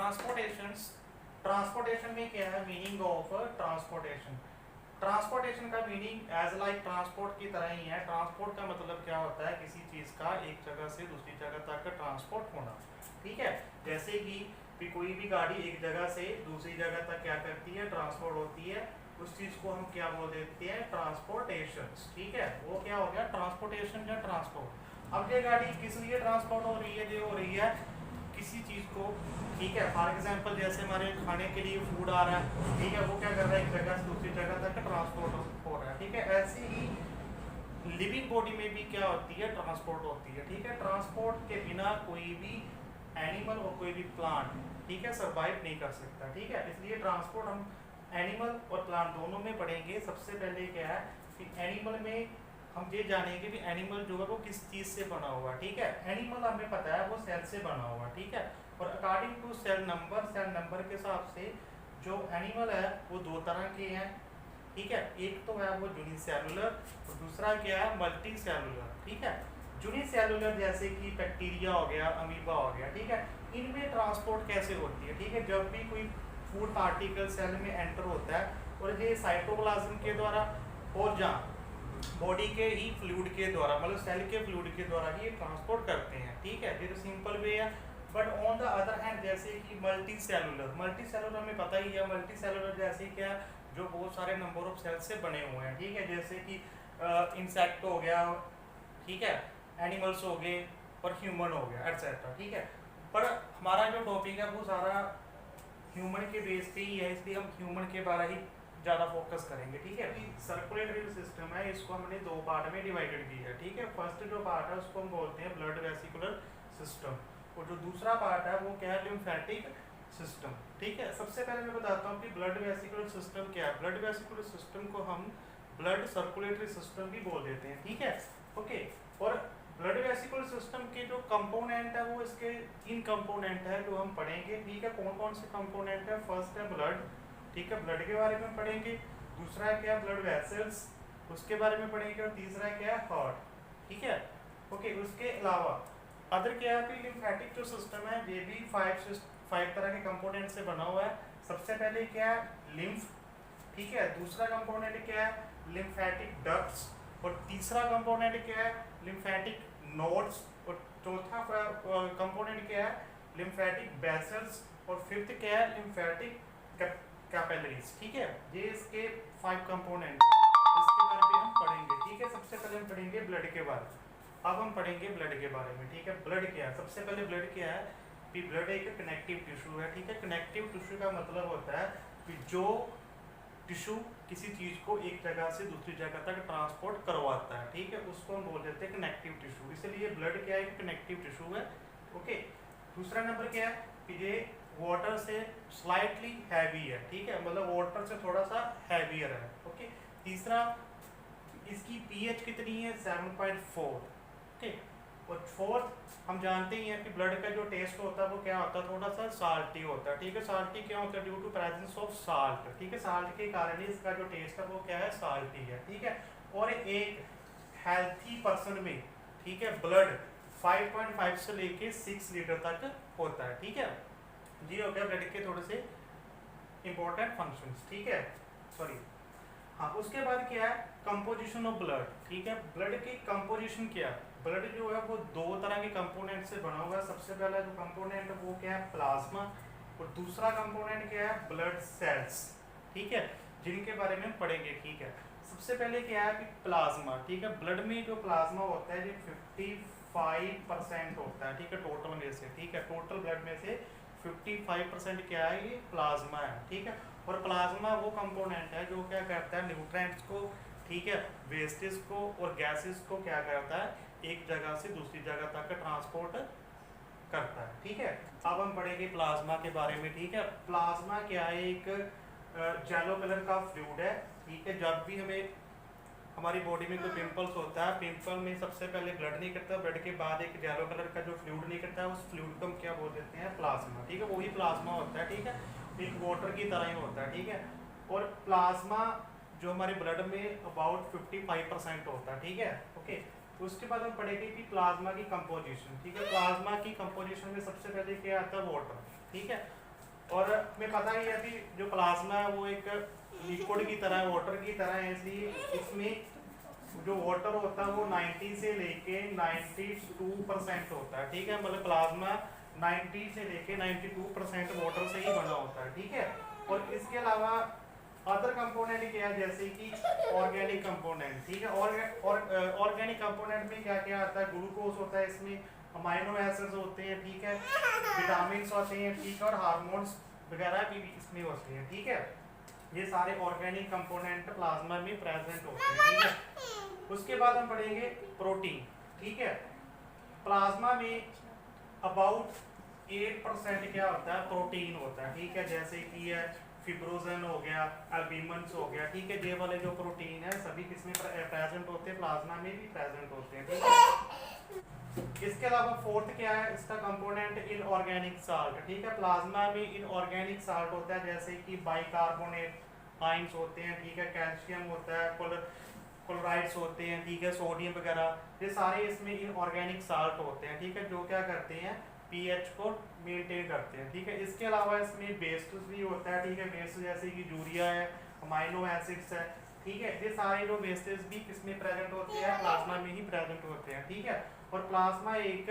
Transportation. Transportation में क्या है मीनिंग ऑफ ट्रांसपोर्टेशन? ट्रांसपोर्टेशन का मीनिंग एज लाइक ट्रांसपोर्ट की तरह ही है। ट्रांसपोर्ट का मतलब क्या होता है? किसी चीज का एक जगह से दूसरी जगह तक ट्रांसपोर्ट होना। ठीक है, जैसे कि कोई भी गाड़ी एक जगह से दूसरी जगह तक क्या करती है? ट्रांसपोर्ट होती है। उस चीज को हम क्या बोल देते हैं? ट्रांसपोर्टेशन। ठीक है, वो क्या हो गया? ट्रांसपोर्टेशन या ट्रांसपोर्ट। अब ये गाड़ी किस लिए ट्रांसपोर्ट हो रही है? ये हो रही है किसी चीज को, ठीक है, फॉर एग्जांपल जैसे हमारे खाने के लिए फूड आ रहा है, ठीक है, वो क्या कर रहा है? एक जगह से दूसरी जगह तक ट्रांसपोर्ट हो रहा है। ठीक है, ऐसे ही लिविंग बॉडी में भी क्या होती है? ट्रांसपोर्ट होती है। ठीक है, ट्रांसपोर्ट के बिना कोई भी एनिमल और कोई भी प्लांट, ठीक है, सर्वाइव नहीं कर सकता। ठीक है, इसलिए ट्रांसपोर्ट हम एनिमल और प्लांट दोनों में पढ़ेंगे। सबसे पहले क्या है कि एनिमल में हम ये जानेंगे कि एनिमल जो है वो किस चीज से बना हुआ है। ठीक है, एनिमल हमें पता है वो सेल से बना हुआ है। ठीक है, और अकॉर्डिंग टू सेल नंबर के हिसाब से जो एनिमल है वो दो तरह के हैं। ठीक है, एक तो है वो यूनिसेलुलर और दूसरा क्या है? Multi cellular. ठीक है, यूनिसेलुलर जैसे कि बैक्टीरिया हो गया, अमीबा हो गया। ठीक है, इनमें ट्रांसपोर्ट कैसे होती है? ठीक है, जब भी कोई फूड पार्टिकल सेल में एंटर होता है और ये साइटोप्लाज्म के द्वारा और जहाँ बॉडी के ही फ्लूइड के द्वारा, मतलब सेल के फ्लूइड के द्वारा ही ये ट्रांसपोर्ट करते हैं। ठीक है, ये तो सिंपल वे है। But on the other hand जैसे कि मल्टी सेलुलर हमें पता ही है। मल्टी सेलुलर जैसे क्या? जो बहुत सारे नंबर ऑफ सेल से बने हुए हैं। ठीक है, जैसे कि इंसेक्ट हो गया, ठीक है, एनिमल्स हो गए और ह्यूमन हो गया एटसेट्रा। ठीक है, पर हमारा जो टॉपिक है वो सारा ह्यूमन के बेस पे ही है, इसलिए हम ह्यूमन के बारे ही ज़्यादा फोकस करेंगे। ठीक है, सर्कुलेटरी सिस्टम है, इसको हमने दो पार्ट में डिवाइडेड किया है। ठीक है, फर्स्ट जो पार्ट है उसको हम बोलते हैं ब्लड वेसिकुलर सिस्टम और जो दूसरा पार्ट है वो क्या है? Lymphatic system. ठीक है, सबसे पहले मैं बताता हूँ कि ब्लड वेसिकुलर सिस्टम क्या है। ब्लड वेसिकुलर सिस्टम को हम ब्लड सर्कुलेटरी सिस्टम भी बोल देते हैं। ठीक है, ओके। और ब्लड वेसिकुलर सिस्टम के जो कंपोनेंट है वो इसके 3 कंपोनेंट है जो हम पढ़ेंगे। ठीक है, कौन कौन से कंपोनेंट है? फर्स्ट है ब्लड। ठीक है, ब्लड के बारे में पढ़ेंगे। दूसरा है क्या? ब्लड वेसल्स, उसके बारे में पढ़ेंगे। और तीसरा है क्या? हार्ट। ठीक है, ओके। उसके अलावा अदर क्या है कि लिम्फेटिक जो सिस्टम है ये भी 5 तरह के कंपोनेंट से बना हुआ है। सबसे पहले क्या है? लिम्फ। ठीक है, दूसरा कंपोनेंट क्या है? Lymphatic ducts. और तीसरा कंपोनेंट क्या है? Lymphatic nodes. और चौथा कंपोनेंट क्या है? Lymphatic vessels. और फिफ्थ क्या है? Lymphatic capillaries. ठीक है, ये इसके 5 कंपोनेंट, इसके बारे में हम पढ़ेंगे। ठीक है, सबसे पहले हम पढ़ेंगे ब्लड के बारे में। अब हम पढ़ेंगे ब्लड के बारे में। ठीक है, ब्लड क्या है? सबसे पहले ब्लड क्या है कि ब्लड एक कनेक्टिव टिश्यू है। ठीक है, कनेक्टिव टिश्यू का मतलब होता है कि जो टिश्यू किसी चीज को एक जगह से दूसरी जगह तक ट्रांसपोर्ट करवाता है। ठीक है, उसको हम बोल देते हैं कनेक्टिव टिश्यू। इसलिए ब्लड क्या है? एक कनेक्टिव टिश्यू है। ओके, दूसरा नंबर क्या है कि ये वाटर से स्लाइटली हैवी है। ठीक है, मतलब वाटर से थोड़ा सा हैवियर है। ओके, तीसरा इसकी पीएच कितनी है? 7.4। ओके, और फोर्थ हम जानते ही हैं कि ब्लड का जो टेस्ट होता है वो क्या होता है? थोड़ा सा साल्टी होता है। ठीक है, साल्टी क्या होता है? Due to presence of salt. ठीक है, साल्ट के कारण ही इसका जो टेस्ट है वो क्या है? साल्टी है। ठीक है, और एक हेल्थी पर्सन में, ठीक है, ब्लड 5.5 से लेके 6 लीटर तक होता है। ठीक है, ये हो गया ब्लड के थोड़े से इंपॉर्टेंट फंक्शंस। ठीक है, सॉरी, हाँ। उसके बाद क्या है? Composition of blood. ठीक है, ब्लड की कंपोजिशन क्या है? ब्लड जो है वो 2 तरह के कंपोनेंट से बना हुआ है। सबसे पहला जो कंपोनेंट है वो क्या है? प्लाज्मा। और दूसरा कंपोनेंट क्या है? Blood cells. ठीक है, जिनके बारे में हम पढ़ेंगे। ठीक है, सबसे पहले क्या है कि प्लाज्मा। ठीक है, ब्लड में जो प्लाज्मा होता है ये 55% होता है। ठीक है, टोटल में से। ठीक है, टोटल ब्लड में से 55% क्या है? ये प्लाज्मा है। ठीक है, और प्लाज्मा वो कंपोनेंट है जो क्या करता है? न्यूट्रिएंट्स को, ठीक है, वेस्टेज को और गैसेस को क्या करता है? एक जगह से दूसरी जगह तक ट्रांसपोर्ट करता है। ठीक है, अब हम पढ़ेंगे प्लाज्मा के बारे में। ठीक है, प्लाज्मा क्या है? एक येलो कलर का फ्लूइड है। ठीक है, जब भी हमें हमारी बॉडी में कोई पिंपल्स होता है, पिंपल में सबसे पहले ब्लड नहीं करता, ब्लड के बाद एक येलो कलर का जो फ्लूइड नहीं करता है, उस फ्लूइड को हम क्या बोल देते हैं? प्लाज्मा। ठीक है, वही प्लाज्मा होता है। ठीक है, एक वाटर की तरह ही होता है। ठीक है, और प्लाज्मा जो हमारे ब्लड में अबाउट 55% होता है। ठीक है, ओके। उसके बाद हम पढ़ेंगे कि प्लाज्मा की कंपोजिशन। ठीक है, प्लाज्मा की कंपोजिशन में सबसे पहले क्या आता है? वाटर। ठीक है, और हमें पता ही है अभी जो प्लाज्मा है वो एक लिक्विड की तरह है, वाटर की तरह है, इसलिए इसमें जो वाटर होता है वो 90 से लेके 92% होता है, ठीक है। मतलब प्लाज्मा 90 से लेके 92% वाटर से ही बना होता है, ठीक है। और इसके अलावा अदर कंपोनेंट क्या है, जैसे कि ऑर्गेनिक कंपोनेंट, ठीक है। और ऑर्गेनिक कंपोनेंट में क्या क्या आता है, ग्लूकोज होता है, इसमें अमाइनो एसिड्स होते हैं, ठीक है, विटामिन होते हैं, ठीक है, और हार्मोन्स वगैरह भी इसमें होते हैं, ठीक है। ये सारे ऑर्गेनिक कंपोनेंट प्लाज्मा में प्रेजेंट होते हैं, ठीक है। उसके बाद हम पढ़ेंगे प्रोटीन, ठीक है। प्लाज्मा में अबाउट 8% क्या होता है, प्रोटीन होता है, ठीक है। जैसे कि फिब्रोजन हो गया, अल्बुमिन हो गया, ठीक है। ये वाले जो प्रोटीन है सभी किसमें प्रेजेंट होते हैं, प्लाज्मा में भी प्रेजेंट होते हैं, ठीक है। इसके अलावा फोर्थ क्या है इसका कंपोनेंट, इनऑर्गेनिक साल्ट, ठीक है। प्लाज्मा में इनऑर्गेनिक साल्ट होता है, जैसे कि बाइकार्बोनेट आयंस होते हैं, ठीक है, कैल्शियम होता है, क्लोराइड्स होते हैं, ठीक है, सोडियम वगैरह, ये सारे इसमें इनऑर्गेनिक साल्ट होते हैं, ठीक है, जो क्या करते हैं पीएच को मेंटेन करते हैं, ठीक है। इसके अलावा इसमें बेस्ड भी होता है, ठीक है, बेस्ड जैसे कि यूरिया है, अमाइनो एसिड्स है, ठीक है। ये सारे जो बेस्टेज भी किसमें प्रेजेंट होते हैं, प्लाज्मा में ही प्रेजेंट होते हैं, ठीक है। और प्लाज्मा एक